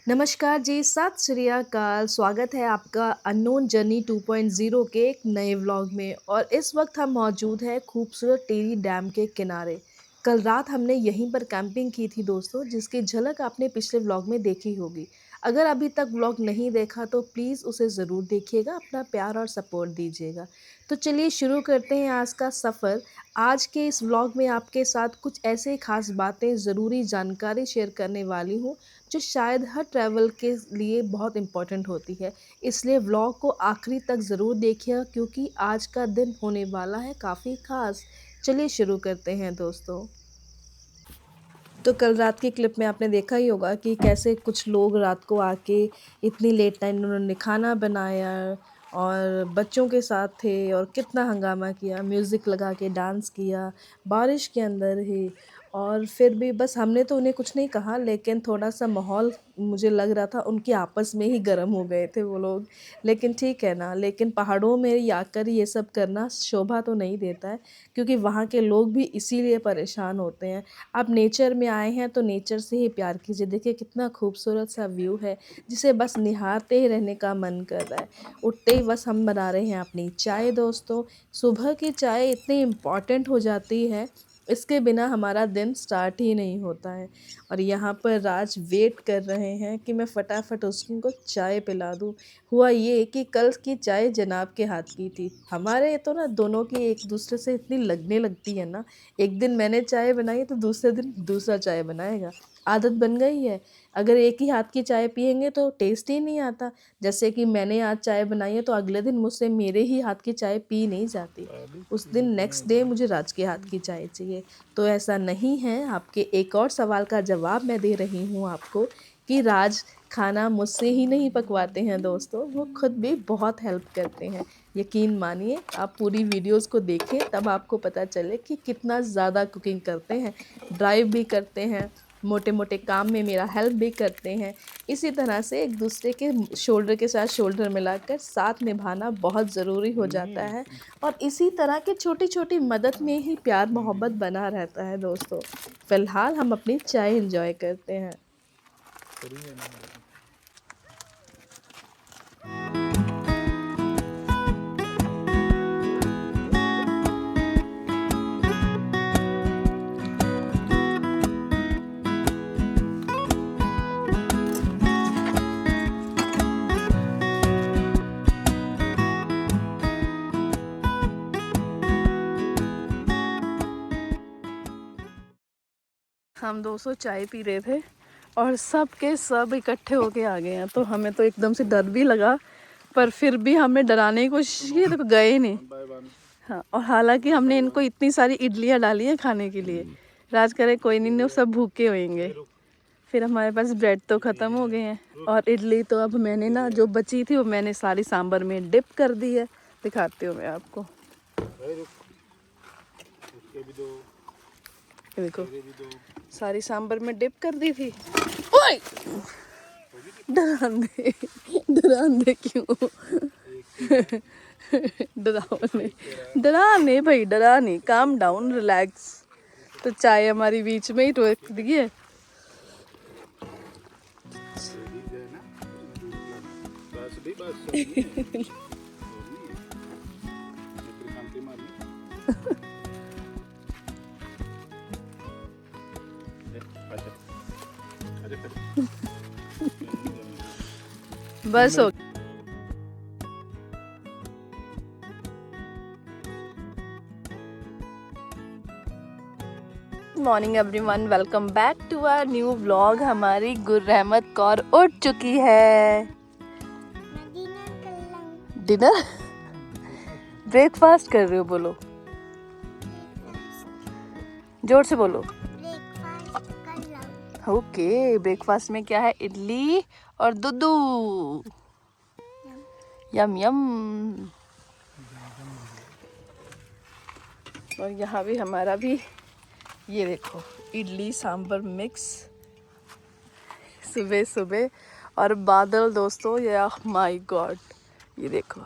नमस्कार जी, सत श्री अकाल। स्वागत है आपका अननोन जर्नी 2.0 के एक नए व्लॉग में। और इस वक्त हम मौजूद हैं खूबसूरत टिहरी डैम के किनारे। कल रात हमने यहीं पर कैंपिंग की थी दोस्तों, जिसकी झलक आपने पिछले व्लॉग में देखी होगी। अगर अभी तक व्लॉग नहीं देखा तो प्लीज़ उसे ज़रूर देखिएगा, अपना प्यार और सपोर्ट दीजिएगा। तो चलिए शुरू करते हैं आज का सफ़र। आज के इस व्लॉग में आपके साथ कुछ ऐसे खास बातें, ज़रूरी जानकारी शेयर करने वाली हूँ जो शायद हर ट्रैवल के लिए बहुत इम्पॉर्टेंट होती है। इसलिए व्लॉग को आखिरी तक ज़रूर देखिएगा, क्योंकि आज का दिन होने वाला है काफ़ी ख़ास। चलिए शुरू करते हैं दोस्तों। तो कल रात की क्लिप में आपने देखा ही होगा कि कैसे कुछ लोग रात को आके इतनी लेट नाइट उन्होंने खाना बनाया और बच्चों के साथ थे और कितना हंगामा किया, म्यूज़िक लगा के डांस किया बारिश के अंदर ही। और फिर भी बस हमने तो उन्हें कुछ नहीं कहा, लेकिन थोड़ा सा माहौल मुझे लग रहा था उनकी आपस में ही गर्म हो गए थे वो लोग। लेकिन ठीक है ना, लेकिन पहाड़ों में आकर ये सब करना शोभा तो नहीं देता है, क्योंकि वहाँ के लोग भी इसीलिए परेशान होते हैं। आप नेचर में आए हैं तो नेचर से ही प्यार कीजिए। देखिए कितना खूबसूरत सा व्यू है, जिसे बस निहारते ही रहने का मन कर रहा है। उठते ही बस हम बना रहे हैं अपनी चाय दोस्तों। सुबह की चाय इतनी इम्पॉर्टेंट हो जाती है, इसके बिना हमारा दिन स्टार्ट ही नहीं होता है। और यहाँ पर राज वेट कर रहे हैं कि मैं फटाफट उसको चाय पिला दूँ। हुआ ये कि कल की चाय जनाब के हाथ की थी। हमारे तो ना दोनों की एक दूसरे से इतनी लगने लगती है ना, एक दिन मैंने चाय बनाई तो दूसरे दिन दूसरा चाय बनाएगा। आदत बन गई है। अगर एक ही हाथ की चाय पियेंगे तो टेस्ट ही नहीं आता। जैसे कि मैंने आज चाय बनाई है तो अगले दिन मुझसे मेरे ही हाथ की चाय पी नहीं जाती। उस दिन नेक्स्ट डे मुझे राज के हाथ की चाय चाहिए। तो ऐसा नहीं है। आपके एक और सवाल का जवाब मैं दे रही हूँ आपको कि राज खाना मुझसे ही नहीं पकवाते हैं दोस्तों, वो खुद भी बहुत हेल्प करते हैं। यकीन मानिए, आप पूरी वीडियोस को देखें तब आपको पता चले कि कितना ज़्यादा कुकिंग करते हैं। ड्राइव भी करते हैं, मोटे मोटे काम में मेरा हेल्प भी करते हैं। इसी तरह से एक दूसरे के शोल्डर के साथ शोल्डर मिलाकर साथ निभाना बहुत ज़रूरी हो जाता है। और इसी तरह की छोटी छोटी मदद में ही प्यार मोहब्बत बना रहता है दोस्तों। फ़िलहाल हम अपनी चाय एंजॉय करते हैं। हम 200 चाय पी रहे थे और सब के सब इकट्ठे होके आ गए हैं, तो हमें तो एकदम से डर भी लगा, पर फिर भी हमने डराने की कोशिश की तो गए नहीं। हाँ, और हालांकि हमने इनको इतनी सारी इडलियाँ डाली हैं खाने के लिए, राज करे कोई नहीं, वो सब भूखे होंगे। फिर हमारे पास ब्रेड तो ख़त्म हो गए हैं और इडली तो अब मैंने ना जो बची थी वो मैंने सारी सांभर में डिप कर दी है। दिखाती हूँ मैं आपको, ये देखो सारी सांभर में डिप कर दी थी। ओए डराने डराने क्यों डराने डराने भाई डराने, काम डाउन रिलैक्स। तो चाय हमारी बीच में ही रोक दी है। बस हो। Morning everyone, welcome back to our new vlog. हमारी गुररहमत कौर उठ चुकी है। डिनर ब्रेकफास्ट कर रहे हो? बोलो जोर से बोलो। ओके, ब्रेकफास्ट में क्या है? इडली और दूधू। यम यम। और यहाँ भी हमारा भी, ये देखो, इडली सांभर मिक्स सुबह सुबह। और बादल दोस्तों, ये माय गॉड, ये देखो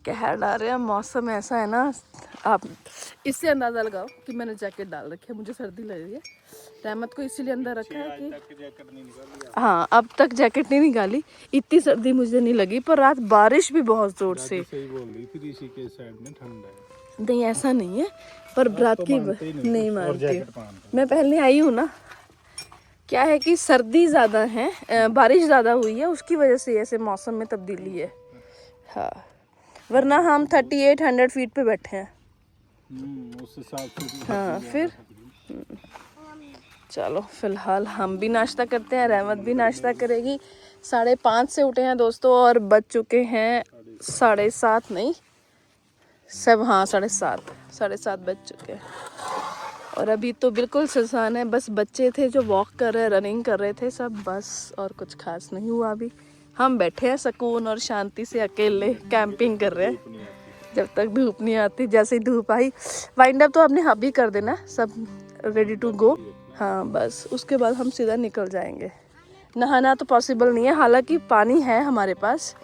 कहर डाल रहे हैं। मौसम ऐसा है ना, आप इससे अंदाज़ा लगाओ कि मैंने जैकेट डाल रखी है, मुझे सर्दी लग रही है। रहमत को इसीलिए अंदर रखा है कि हाँ, अब तक जैकेट नहीं निकाली। इतनी सर्दी मुझे नहीं लगी, पर रात बारिश भी बहुत जोर से। सही बोल रही थी, ऋषिकेश साइड में ठंड है। नहीं ऐसा नहीं है, पर रात की नहीं मानती। मैं पहले आई हूँ ना, क्या है कि सर्दी ज़्यादा है, बारिश ज़्यादा हुई है, उसकी वजह से ऐसे मौसम में तब्दीली है। हाँ, वरना हम 3800 फीट पे बैठे हैं। उस हिसाब से हाँ फिर चलो फिलहाल हम भी नाश्ता करते हैं, रहमत भी नाश्ता करेगी। 5:30 से उठे हैं दोस्तों, और बज चुके हैं 7:30 नहीं सब, हाँ 7:30 बज चुके हैं। और अभी तो बिल्कुल सुनसान है, बस बच्चे थे जो वॉक कर रहे, रनिंग कर रहे थे सब, बस और कुछ खास नहीं हुआ। अभी हम बैठे हैं सुकून और शांति से अकेले कैंपिंग कर रहे हैं जब तक धूप नहीं आती। जैसे ही धूप आई, वाइंड अप तो आपने अभी कर देना, सब रेडी टू गो। हाँ बस उसके बाद हम सीधा निकल जाएंगे। नहाना तो पॉसिबल नहीं है, हालांकि पानी है हमारे पास,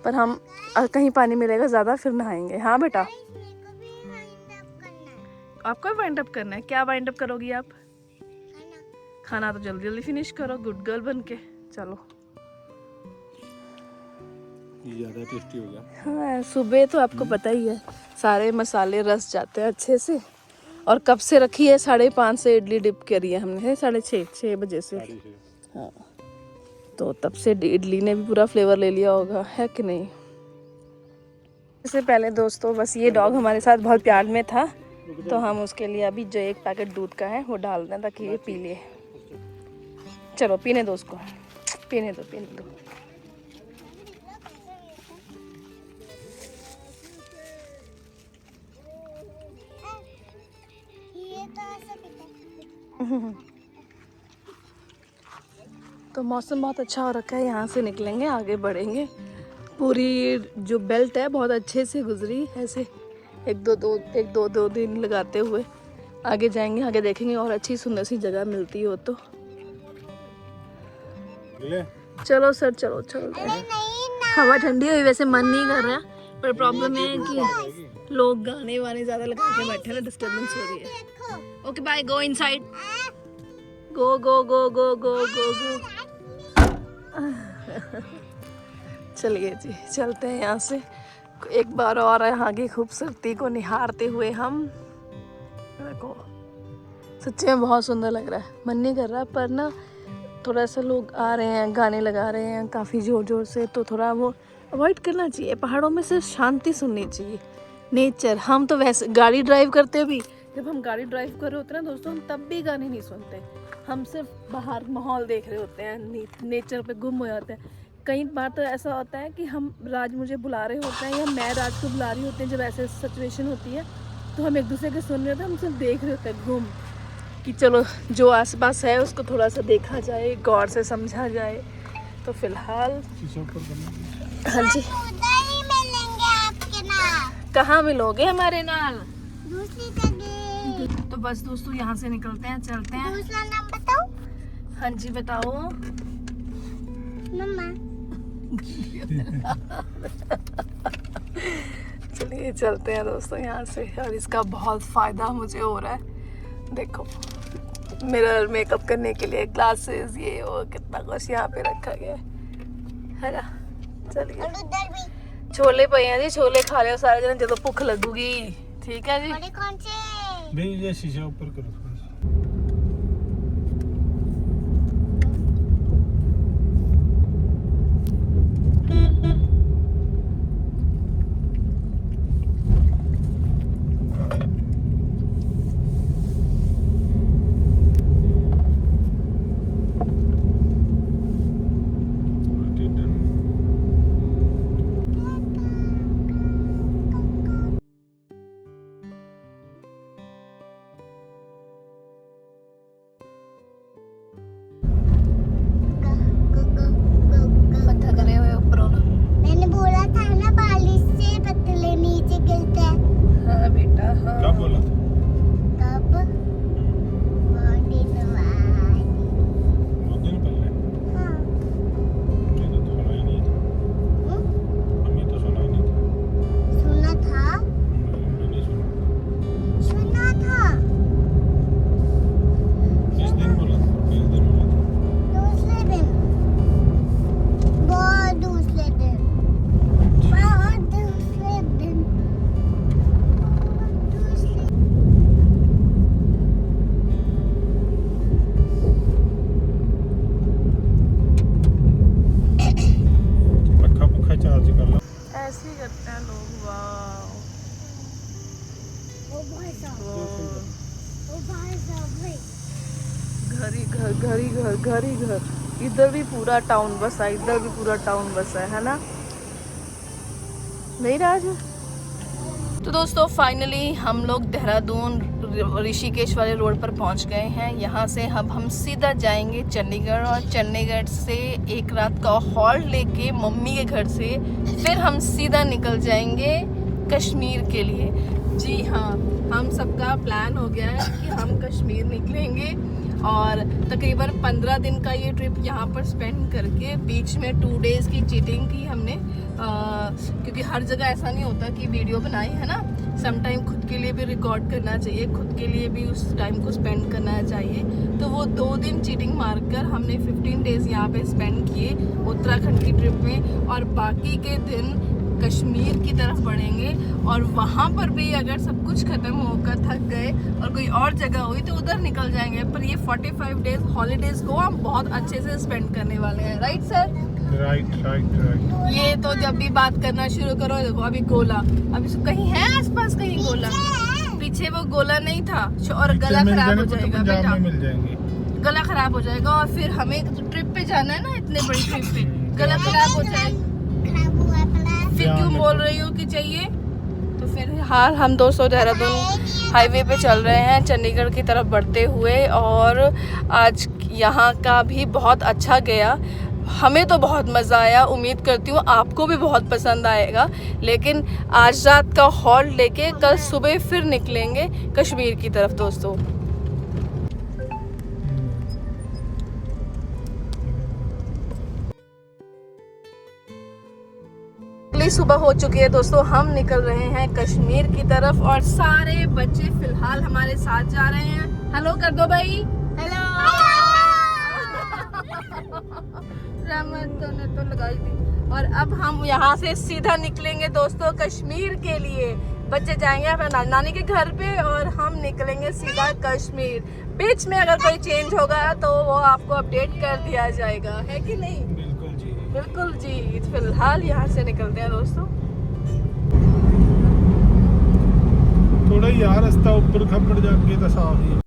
पर हम कहीं पानी मिलेगा ज़्यादा फिर नहाएंगे। हाँ बेटा, आपको वाइंड अप करना है? क्या वाइंड अप करोगी आप? खाना तो जल्दी जल्दी फिनिश करो, गुड गर्ल बन के। चलो ये ज़्यादा टेस्टी हो गया। हाँ, सुबह तो आपको पता ही है, सारे मसाले रस जाते हैं अच्छे से। और कब से रखी है? 5:30 से इडली डिप करी है हमने, 6:30 बजे से। हाँ, तो तब से इडली ने भी पूरा फ्लेवर ले लिया होगा, है कि नहीं? इससे पहले दोस्तों बस ये डॉग हमारे साथ बहुत प्यार में था, तो हम उसके लिए अभी जो 1 पैकेट दूध का है वो डाल दें ताकि ये पी ले। चलो पीने दो उसको, पीने दो। तो मौसम बहुत अच्छा हो रखा है, यहाँ से निकलेंगे, आगे बढ़ेंगे। पूरी जो बेल्ट है बहुत अच्छे से गुजरी, ऐसे एक दो दिन लगाते हुए आगे जाएंगे, आगे देखेंगे और अच्छी सुंदर सी जगह मिलती हो तो। चलो सर, चलो हवा ठंडी हुई, वैसे मन नहीं कर रहा, पर प्रॉब्लम है कि लोग गाने वाने ज़्यादा लगा के बैठे हैं ना, डिस्टर्बेंस हो रही है। ओके बाय, गो इनसाइड, गो गो गो गो गो गो गो। चलिए जी, चलते हैं यहाँ से एक बार और यहाँ की खूबसूरती को निहारते हुए। हम देखो सच्चे में बहुत सुंदर लग रहा है, मन नहीं कर रहा, पर ना थोड़ा सा लोग आ रहे हैं, गाने लगा रहे हैं काफ़ी ज़ोर ज़ोर से, तो थोड़ा वो अवॉइड करना चाहिए। पहाड़ों में सिर्फ शांति सुननी चाहिए, नेचर। हम तो वैसे गाड़ी ड्राइव करते भी, जब हम गाड़ी ड्राइव कर रहे होते हैं ना दोस्तों, हम तब भी गाने नहीं सुनते, हम सिर्फ बाहर माहौल देख रहे होते हैं, नेचर पे गुम हो जाते हैं। कई बार तो ऐसा होता है कि हम राज मुझे बुला रहे होते हैं या मैं राज को बुला रही होती हैं, जब ऐसे सिचुएशन होती है तो हम एक दूसरे के सुन रहे होते हैं, हम सिर्फ देख रहे होते हैं गुम, कि चलो जो आसपास है उसको थोड़ा सा देखा जाए, गौर से समझा जाए। तो फिलहाल हाँ जी, कहाँ मिलोगे हमारे नाल? तो बस दोस्तों यहाँ से निकलते हैं, चलते हैं। दूसरा नाम बताओ। हाँ जी बताओ मम्मा। चलिए चलते हैं दोस्तों यहाँ से, और इसका बहुत फ़ायदा मुझे हो रहा है। देखो मिरर, मेकअप करने के लिए ग्लासेस, ये और कितना कुछ यहाँ पे रखा गया है ना। चलिए, छोले पे हैं जी, छोले खा लियो सारे जने, जब भुख लगूगी। ठीक है जी। कौन से? नहीं, ये शीशा ऊपर करो। घर ही घर, घर ही घर, घर ही घर। इधर भी पूरा टाउन बसा है, इधर भी पूरा टाउन बसा है ना? नहीं राज? तो दोस्तों फाइनली हम लोग देहरादून ऋषिकेश वाले रोड पर पहुंच गए हैं। यहाँ से अब हम सीधा जाएंगे चंडीगढ़, और चंडीगढ़ से एक रात का हॉल्ट लेके मम्मी के घर से फिर हम सीधा निकल जाएंगे कश्मीर के लिए। जी हाँ, हम सबका प्लान हो गया है कि हम कश्मीर निकलेंगे और तकरीबन 15 दिन का ये ट्रिप यहाँ पर स्पेंड करके बीच में 2 डेज़ की चीटिंग की हमने, क्योंकि हर जगह ऐसा नहीं होता कि वीडियो बनाई है ना, सम टाइम खुद के लिए भी रिकॉर्ड करना चाहिए, खुद के लिए भी उस टाइम को स्पेंड करना चाहिए। तो वो 2 दिन चीटिंग मारकर हमने 15 डेज़ यहाँ पे स्पेंड किए उत्तराखंड की ट्रिप में, और बाकी के दिन कश्मीर की तरफ बढ़ेंगे। और वहाँ पर भी अगर सब कुछ खत्म होकर थक गए और कोई और जगह हुई तो उधर निकल जाएंगे। पर ये 45 डेज हॉलीडेज को हम बहुत अच्छे से स्पेंड करने वाले हैं। Right sir? राइट। ये तो जब भी बात करना शुरू करो, देखो अभी गोला, अभी कहीं है आसपास कहीं गोला? पीछे वो गोला नहीं था, और गला खराब हो जाएगा बेटा, मिल जाएंगे। गला खराब हो जाएगा। और फिर हमें ट्रिप पे जाना है ना, इतने बड़ी ट्रिप पे, गला खराब हो जाएगा। फिर क्यों बोल रही हो कि चाहिए? तो फिर हाल हम दोस्तों देहरादून हाईवे पे चल रहे हैं चंडीगढ़ की तरफ बढ़ते हुए, और आज यहाँ का भी बहुत अच्छा गया। हमें तो बहुत मज़ा आया, उम्मीद करती हूँ आपको भी बहुत पसंद आएगा। लेकिन आज रात का हॉल्ट लेके कल सुबह फिर निकलेंगे कश्मीर की तरफ दोस्तों। सुबह हो चुकी है दोस्तों, हम निकल रहे हैं कश्मीर की तरफ, और सारे बच्चे फिलहाल हमारे साथ जा रहे हैं। हेलो कर दो भाई, हेलो। रहमत ने तो लगाई थी। और अब हम यहाँ से सीधा निकलेंगे दोस्तों कश्मीर के लिए। बच्चे जाएंगे अपने नानी के घर पे और हम निकलेंगे सीधा कश्मीर। बीच में अगर कोई चेंज होगा तो वो आपको अपडेट कर दिया जाएगा, है कि नहीं? बिल्कुल जी। फिलहाल यहाँ से निकलते हैं दोस्तों। थोड़ा यार रास्ता ऊपर खपड़ जाके तो साफ ही